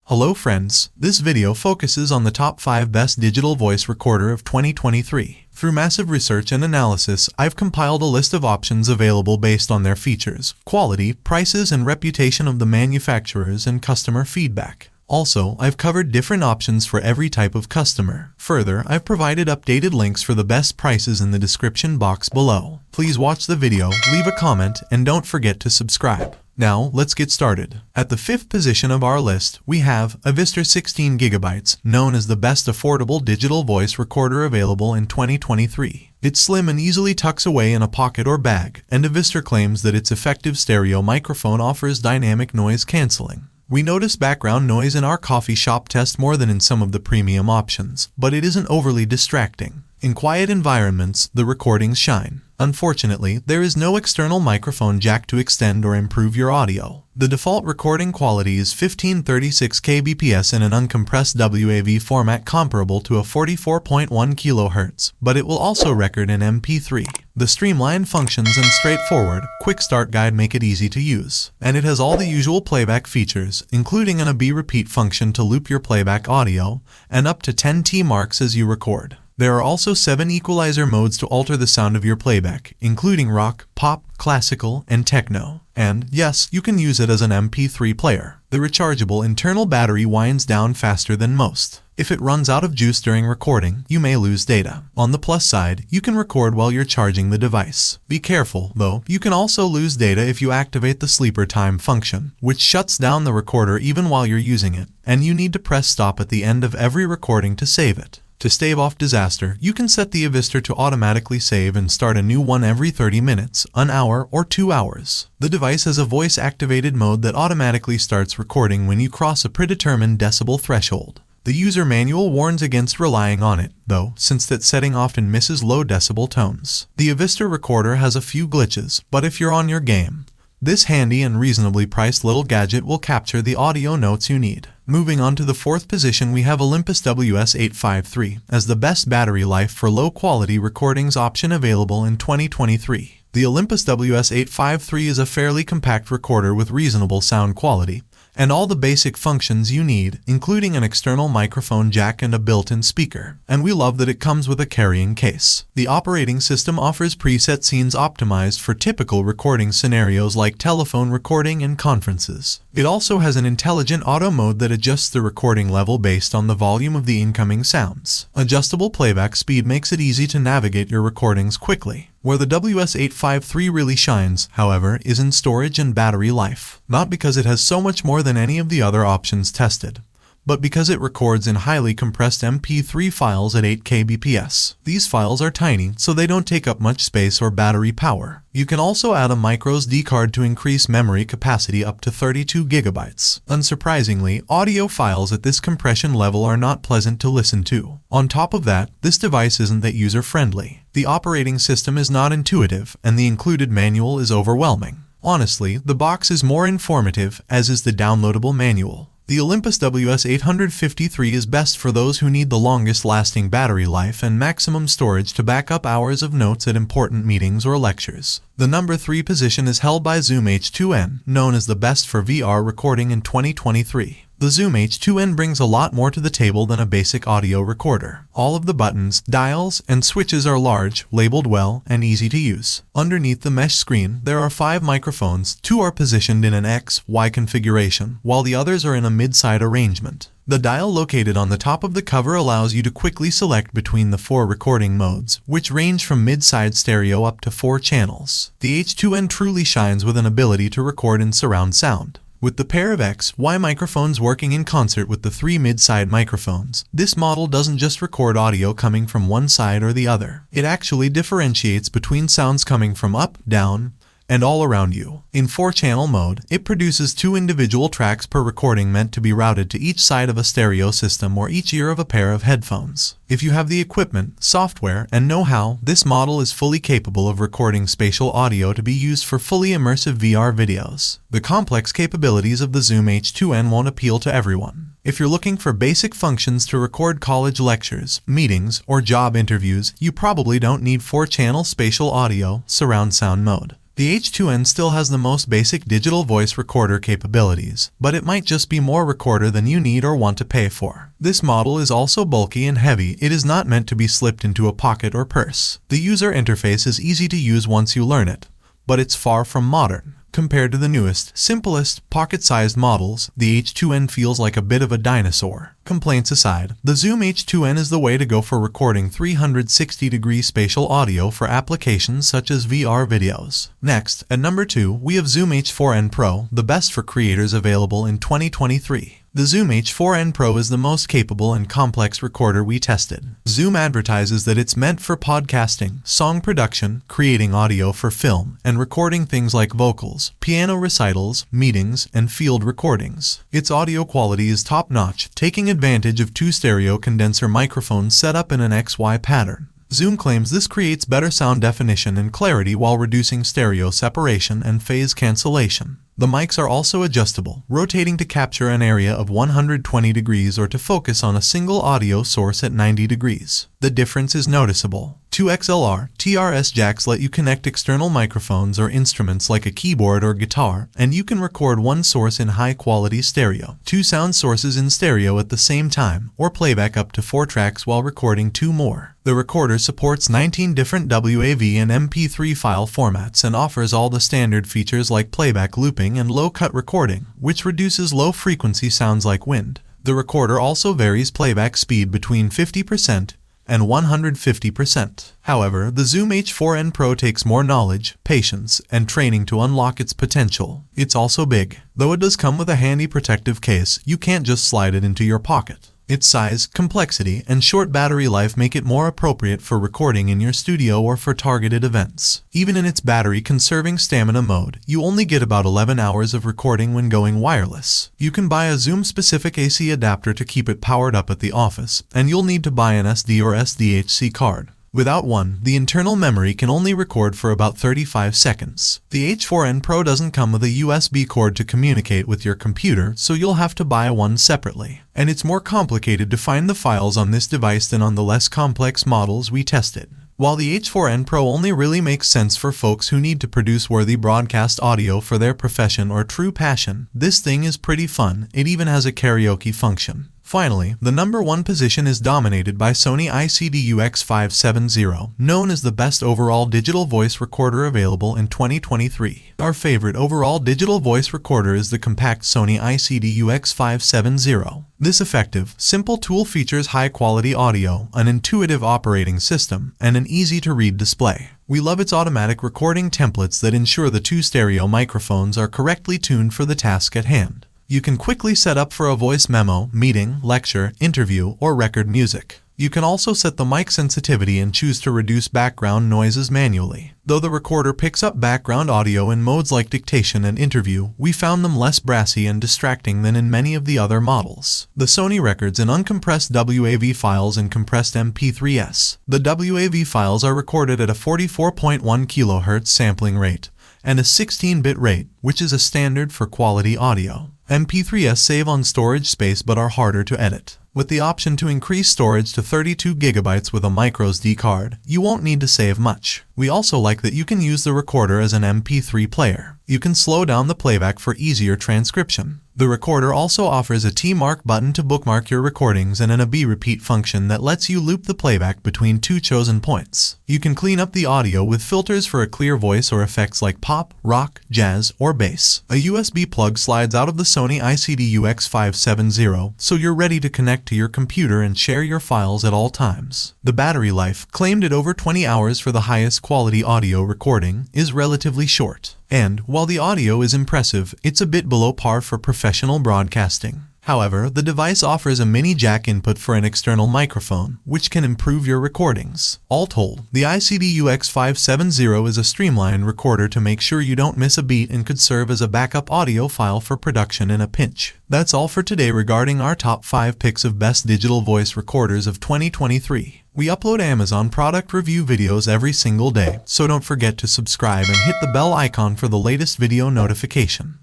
Hello friends, this video focuses on the top 5 best digital voice recorder of 2023. Through massive research and analysis, I've compiled a list of options available based on their features, quality, prices, and reputation of the manufacturers and customer feedback. Also, I've covered different options for every type of customer. Further, I've provided updated links for the best prices in the description box below. Please watch the video, leave a comment, and don't forget to subscribe. Now, let's get started. At the 5th position of our list, we have Avistar 16GB, known as the best affordable digital voice recorder available in 2023. It's slim and easily tucks away in a pocket or bag, and Avistar claims that its effective stereo microphone offers dynamic noise cancelling. We notice background noise in our coffee shop test more than in some of the premium options, but it isn't overly distracting. In quiet environments, the recordings shine. Unfortunately, there is no external microphone jack to extend or improve your audio. The default recording quality is 1536 kbps in an uncompressed WAV format comparable to a 44.1 kHz, but it will also record in MP3. The streamlined functions and straightforward, quick start guide make it easy to use. And it has all the usual playback features, including an A/B repeat function to loop your playback audio, and up to 10 T marks as you record. There are also 7 equalizer modes to alter the sound of your playback, including rock, pop, classical, and techno. And, yes, you can use it as an MP3 player. The rechargeable internal battery winds down faster than most. If it runs out of juice during recording, you may lose data. On the plus side, you can record while you're charging the device. Be careful, though, you can also lose data if you activate the sleeper time function, which shuts down the recorder even while you're using it, and you need to press stop at the end of every recording to save it. To stave off disaster, you can set the Avistar to automatically save and start a new one every 30 minutes, an hour, or 2 hours. The device has a voice-activated mode that automatically starts recording when you cross a predetermined decibel threshold. The user manual warns against relying on it, though, since that setting often misses low decibel tones. The Avistar recorder has a few glitches, but if you're on your game, this handy and reasonably priced little gadget will capture the audio notes you need. Moving on to the 4th position, we have Olympus WS853 as the best battery life for low-quality recordings option available in 2023. The Olympus WS853 is a fairly compact recorder with reasonable sound quality, and all the basic functions you need, including an external microphone jack and a built-in speaker. And we love that it comes with a carrying case. The operating system offers preset scenes optimized for typical recording scenarios like telephone recording and conferences. It also has an intelligent auto mode that adjusts the recording level based on the volume of the incoming sounds. Adjustable playback speed makes it easy to navigate your recordings quickly. Where the WS853 really shines, however, is in storage and battery life. Not because it has so much more than any of the other options tested, but because it records in highly compressed MP3 files at 8 kbps. These files are tiny, so they don't take up much space or battery power. You can also add a microSD card to increase memory capacity up to 32 GB. Unsurprisingly, audio files at this compression level are not pleasant to listen to. On top of that, this device isn't that user-friendly. The operating system is not intuitive, and the included manual is overwhelming. Honestly, the box is more informative, as is the downloadable manual. The Olympus WS853 is best for those who need the longest lasting battery life and maximum storage to back up hours of notes at important meetings or lectures. The number 3 position is held by Zoom H2n, known as the best for VR recording in 2023. The Zoom H2n brings a lot more to the table than a basic audio recorder. All of the buttons, dials, and switches are large, labeled well, and easy to use. Underneath the mesh screen, there are 5 microphones. 2 are positioned in an X/Y configuration, while the others are in a mid-side arrangement. The dial located on the top of the cover allows you to quickly select between the 4 recording modes, which range from mid-side stereo up to 4 channels. The H2n truly shines with an ability to record in surround sound. With the pair of X/Y microphones working in concert with the 3 mid-side microphones, this model doesn't just record audio coming from one side or the other. It actually differentiates between sounds coming from up, down, and all around you. In 4-channel mode, it produces 2 individual tracks per recording meant to be routed to each side of a stereo system or each ear of a pair of headphones. If you have the equipment, software, and know-how, this model is fully capable of recording spatial audio to be used for fully immersive VR videos. The complex capabilities of the Zoom H2n won't appeal to everyone. If you're looking for basic functions to record college lectures, meetings, or job interviews, you probably don't need 4-channel spatial audio surround sound mode. The H2N still has the most basic digital voice recorder capabilities, but it might just be more recorder than you need or want to pay for. This model is also bulky and heavy. It is not meant to be slipped into a pocket or purse. The user interface is easy to use once you learn it, but it's far from modern. Compared to the newest, simplest, pocket-sized models, the H2N feels like a bit of a dinosaur. Complaints aside, the Zoom H2N is the way to go for recording 360-degree spatial audio for applications such as VR videos. Next, at number 2, we have Zoom H4n Pro, the best for creators available in 2023. The Zoom H4n Pro is the most capable and complex recorder we tested. Zoom advertises that it's meant for podcasting, song production, creating audio for film, and recording things like vocals, piano recitals, meetings, and field recordings. Its audio quality is top-notch, taking advantage of 2 stereo condenser microphones set up in an XY pattern. Zoom claims this creates better sound definition and clarity while reducing stereo separation and phase cancellation. The mics are also adjustable, rotating to capture an area of 120 degrees or to focus on a single audio source at 90 degrees. The difference is noticeable. 2 XLR TRS jacks let you connect external microphones or instruments like a keyboard or guitar, and you can record one source in high-quality stereo, 2 sound sources in stereo at the same time, or playback up to 4 tracks while recording 2 more. The recorder supports 19 different WAV and MP3 file formats and offers all the standard features like playback looping and low-cut recording, which reduces low-frequency sounds like wind. The recorder also varies playback speed between 50% and 150%. However, the Zoom H4n Pro takes more knowledge, patience, and training to unlock its potential. It's also big. Though it does come with a handy protective case, you can't just slide it into your pocket. Its size, complexity, and short battery life make it more appropriate for recording in your studio or for targeted events. Even in its battery-conserving stamina mode, you only get about 11 hours of recording when going wireless. You can buy a Zoom-specific AC adapter to keep it powered up at the office, and you'll need to buy an SD or SDHC card. Without one, the internal memory can only record for about 35 seconds. The H4n Pro doesn't come with a USB cord to communicate with your computer, so you'll have to buy one separately. And it's more complicated to find the files on this device than on the less complex models we tested. While the H4n Pro only really makes sense for folks who need to produce worthy broadcast audio for their profession or true passion, this thing is pretty fun. It even has a karaoke function. Finally, the number 1 position is dominated by Sony ICD-UX570, known as the best overall digital voice recorder available in 2023. Our favorite overall digital voice recorder is the compact Sony ICD-UX570. This effective, simple tool features high-quality audio, an intuitive operating system, and an easy-to-read display. We love its automatic recording templates that ensure the 2 stereo microphones are correctly tuned for the task at hand. You can quickly set up for a voice memo, meeting, lecture, interview, or record music. You can also set the mic sensitivity and choose to reduce background noises manually. Though the recorder picks up background audio in modes like dictation and interview, we found them less brassy and distracting than in many of the other models. The Sony records in uncompressed WAV files and compressed MP3s. The WAV files are recorded at a 44.1 kHz sampling rate and a 16-bit rate, which is a standard for quality audio. MP3s save on storage space but are harder to edit. With the option to increase storage to 32 GB with a microSD card, you won't need to save much. We also like that you can use the recorder as an MP3 player. You can slow down the playback for easier transcription. The recorder also offers a T-mark button to bookmark your recordings and an A/B repeat function that lets you loop the playback between 2 chosen points. You can clean up the audio with filters for a clear voice or effects like pop, rock, jazz, or bass. A USB plug slides out of the Sony ICD-UX570, so you're ready to connect to your computer and share your files at all times. The battery life, claimed at over 20 hours for the highest quality audio recording, is relatively short. And, while the audio is impressive, it's a bit below par for professional broadcasting. However, the device offers a mini jack input for an external microphone, which can improve your recordings. All told, the ICD-UX570 is a streamlined recorder to make sure you don't miss a beat and could serve as a backup audio file for production in a pinch. That's all for today regarding our top 5 picks of best digital voice recorders of 2023. We upload Amazon product review videos every single day, so don't forget to subscribe and hit the bell icon for the latest video notification.